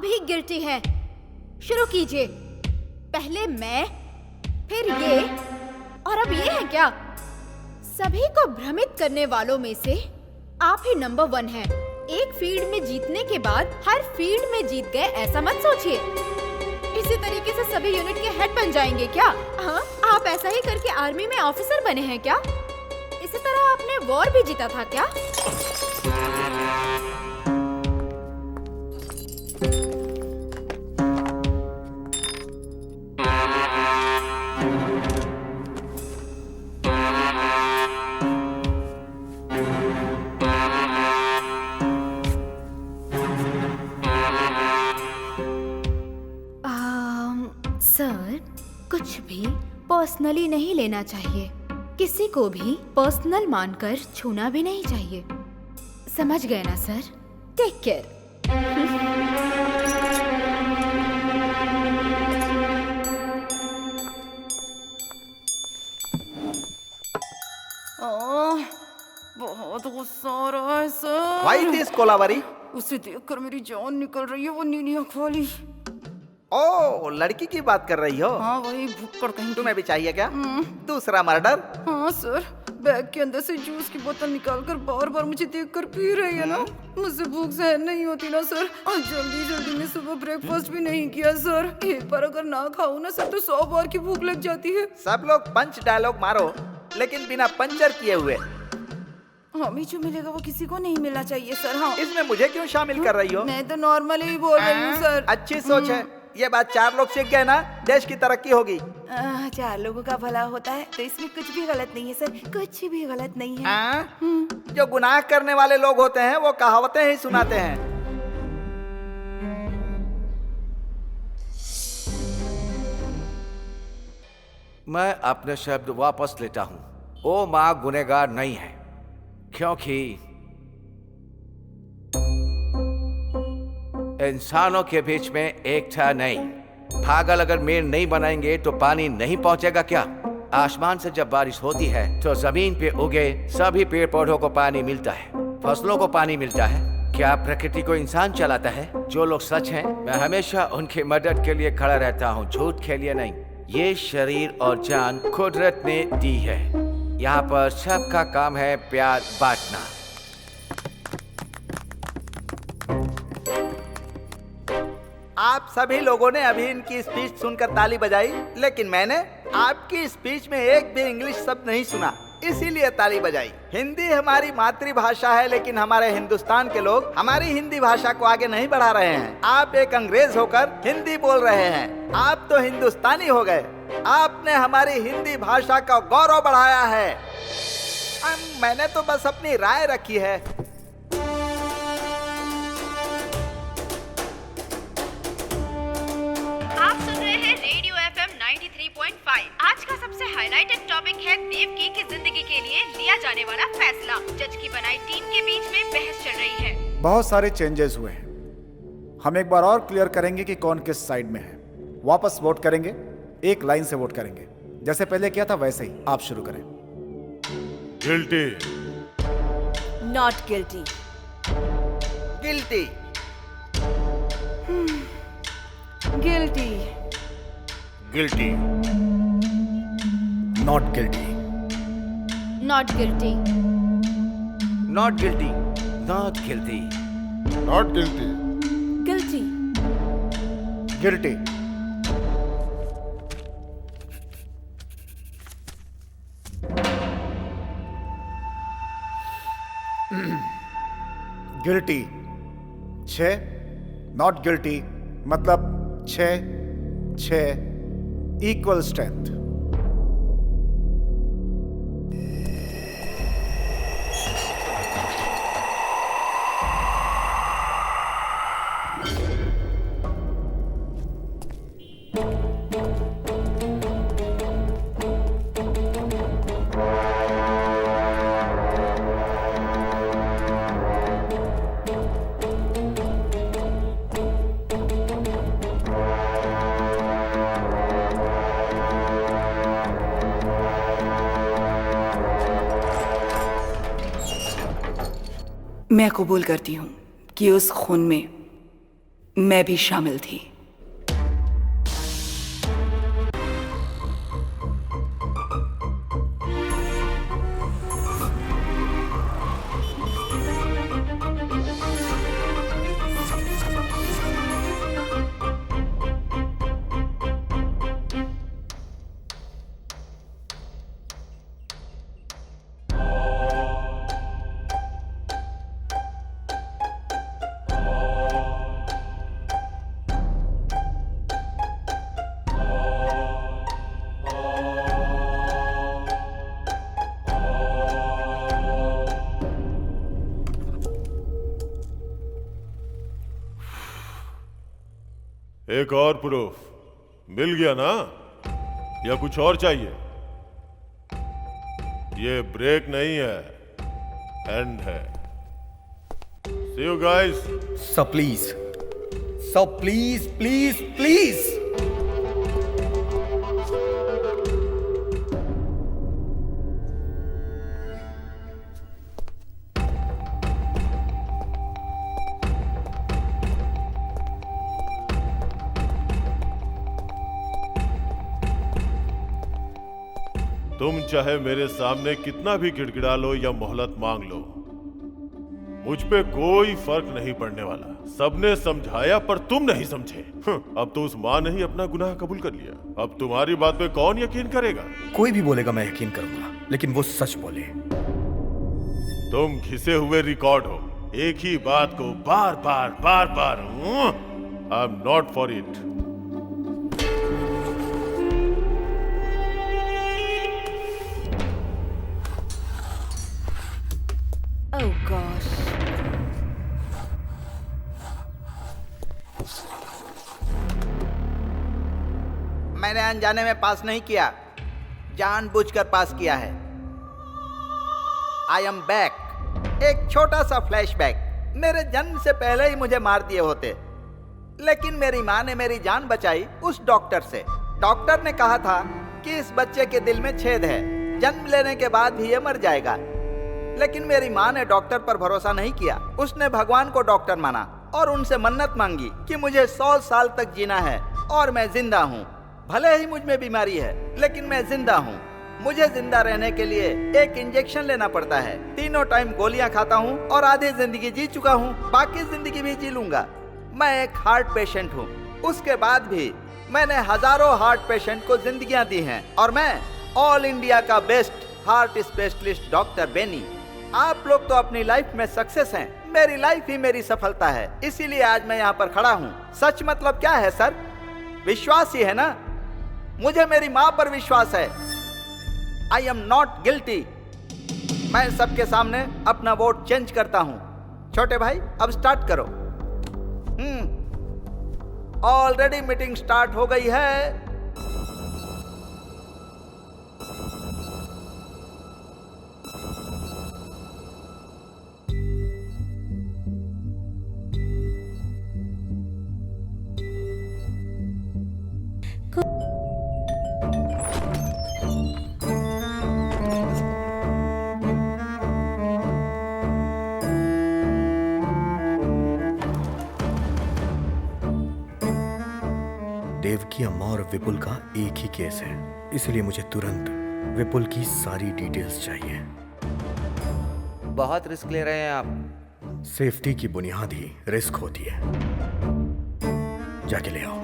भी गिल्टी हैं। शुरू कीजिए। पहले मैं, फिर ये, और अब ये है क्या? सभी को भ्रमित करने वालों में से आप ही नंबर 1 हैं। एक फील्ड में जीतने के बाद हर फील्ड में जीत गए ऐसा मत सोचिए। इसी तरीके से सभी यूनिट के हेड बन जाएंगे क्या? हाँ, आप ऐसा ही करके आर्मी में ऑफिसर बने हैं क्या? इसी तरह आपने वॉर भी जीता था क्या? सर, कुछ भी पर्सनली नहीं लेना चाहिए। किसी को भी पर्सनल मानकर छूना भी नहीं चाहिए। समझ गए ना सर? Take care. बहुत गुस्सा आ रहा है सर। Why this Kolaveri? उसे देखकर मेरी जान निकल रही है, वो नीली आँख वाली। ओ, लड़की की बात कर रही हो? हाँ, वही भुक्कड़ कहीं। तुम्हें भी चाहिए क्या दूसरा मर्डर? हाँ सर, बैग के अंदर से जूस की बोतल निकालकर बार बार मुझे देखकर पी रही है ना। मुझसे भूख सहन नहीं होती ना सर। और जल्दी जल्दी में सुबह ब्रेकफास्ट भी नहीं किया सर। एक बार अगर ना खाऊं ना सर तो 100 बार की भूख लग जाती है। सब लोग पंच डायलॉग मारो, लेकिन बिना पंचर किए हुए। हमें जो मिलेगा वो किसी को नहीं मिलना चाहिए सर। हाँ, इसमें मुझे क्यों शामिल कर रही हो? मैं तो नॉर्मली ही बोल रही हूँ सर। अच्छी सोच है। ये बात 4 लोग सीख गए ना, देश की तरक्की होगी। 4 लोगों का भला होता है तो इसमें कुछ भी गलत नहीं है सर, कुछ भी गलत नहीं है। जो गुनाह करने वाले लोग होते हैं वो कहावतें ही सुनाते हैं। मैं अपने शब्द वापस लेता हूँ। वो माँ गुनहगार नहीं है, क्योंकि इंसानों के बीच में एकता नहीं। पागल अगर मेड़ नहीं बनाएंगे तो पानी नहीं पहुंचेगा क्या? आसमान से जब बारिश होती है तो जमीन पे उगे सभी पेड़ पौधों को पानी मिलता है, फसलों को पानी मिलता है। क्या प्रकृति को इंसान चलाता है? जो लोग सच हैं, मैं हमेशा उनकी मदद के लिए खड़ा रहता हूँ, झूठ के लिए नहीं। ये शरीर और जान कुदरत ने दी है। यहाँ पर सबका काम है प्यार बांटना। आप सभी लोगों ने अभी इनकी स्पीच सुनकर ताली बजाई, लेकिन मैंने आपकी स्पीच में एक भी इंग्लिश शब्द नहीं सुना, इसीलिए ताली बजाई। हिंदी हमारी मातृभाषा है, लेकिन हमारे हिंदुस्तान के लोग हमारी हिंदी भाषा को आगे नहीं बढ़ा रहे हैं। आप एक अंग्रेज होकर हिंदी बोल रहे हैं। आप तो हिंदुस्तानी हो गए। आपने हमारी हिंदी भाषा का गौरव बढ़ाया है। मैंने तो बस अपनी राय रखी है। आप सुन रहे हैं रेडियो FM 93.5। आज का सबसे हाईलाइटेड टॉपिक है देवकी की जिंदगी के लिए लिया जाने वाला फैसला। जज की बनाई टीम के बीच में बहस चल रही है। बहुत सारे चेंजेस हुए हैं। हम एक बार और क्लियर करेंगे कि कौन किस साइड में है। वापस वोट करेंगे, एक लाइन से वोट करेंगे, जैसे पहले किया था वैसे ही। आप शुरू करें। Guilty, not guilty, guilty, guilty, guilty, not guilty, not guilty, not guilty, not guilty, not guilty, guilty, guilty, guilty 6, not guilty मतलब 6 इक्वल स्ट्रेंथ। मैं कबूल करती हूँ कि उस खून में मैं भी शामिल थी। एक और प्रूफ मिल गया ना, या कुछ और चाहिए? ये ब्रेक नहीं है, एंड है। See you guys. Sir please, sir please please please. तुम चाहे मेरे सामने कितना भी गिड़गिड़ा लो या मोहलत मांग लो, मुझ पे कोई फर्क नहीं पड़ने वाला। सबने समझाया पर तुम नहीं समझे। अब तो उस माँ ने ही अपना गुनाह कबूल कर लिया। अब तुम्हारी बात पे कौन यकीन करेगा? कोई भी बोलेगा मैं यकीन करूंगा, लेकिन वो सच बोले। तुम घिसे हुए रिकॉर्ड हो, एक ही बात को बार बार I am not for it. Oh gosh. मैंने अनजाने में पास नहीं किया, जानबूझकर पास किया है। I am back. एक छोटा सा फ्लैशबैक। मेरे जन्म से पहले ही मुझे मार दिए होते, लेकिन मेरी माँ ने मेरी जान बचाई उस डॉक्टर से। डॉक्टर ने कहा था कि इस बच्चे के दिल में छेद है, जन्म लेने के बाद भी ये मर जाएगा। लेकिन मेरी माँ ने डॉक्टर पर भरोसा नहीं किया। उसने भगवान को डॉक्टर माना और उनसे मन्नत मांगी कि मुझे 100 साल तक जीना है और मैं जिंदा हूँ। भले ही मुझ में बीमारी है, लेकिन मैं जिंदा हूँ। मुझे जिंदा रहने के लिए एक इंजेक्शन लेना पड़ता है। 3 टाइम गोलियां खाता हूँ और आधी जिंदगी जी चुका हूँ, बाकी जिंदगी भी जी लूंगा। मैं एक हार्ट पेशेंट हूँ। उसके बाद भी मैंने हजारों हार्ट पेशेंट को जिंदगियां दी हैं और मैं ऑल इंडिया का बेस्ट हार्ट स्पेशलिस्ट डॉक्टर बेनी। आप लोग तो अपनी लाइफ में सक्सेस हैं, मेरी लाइफ ही मेरी सफलता है, इसीलिए आज मैं यहाँ पर खड़ा हूँ। सच मतलब क्या है सर? विश्वास ही है ना। मुझे मेरी माँ पर विश्वास है। आई एम नॉट गिल्टी। मैं सबके सामने अपना वोट चेंज करता हूँ। छोटे भाई अब स्टार्ट करो। ऑलरेडी मीटिंग स्टार्ट हो गई है। देवकी अम्मा और विपुल का एक ही केस है, इसलिए मुझे तुरंत विपुल की सारी डिटेल्स चाहिए। बहुत रिस्क ले रहे हैं आप। सेफ्टी की बुनियाद ही रिस्क होती है। जाके ले आओ।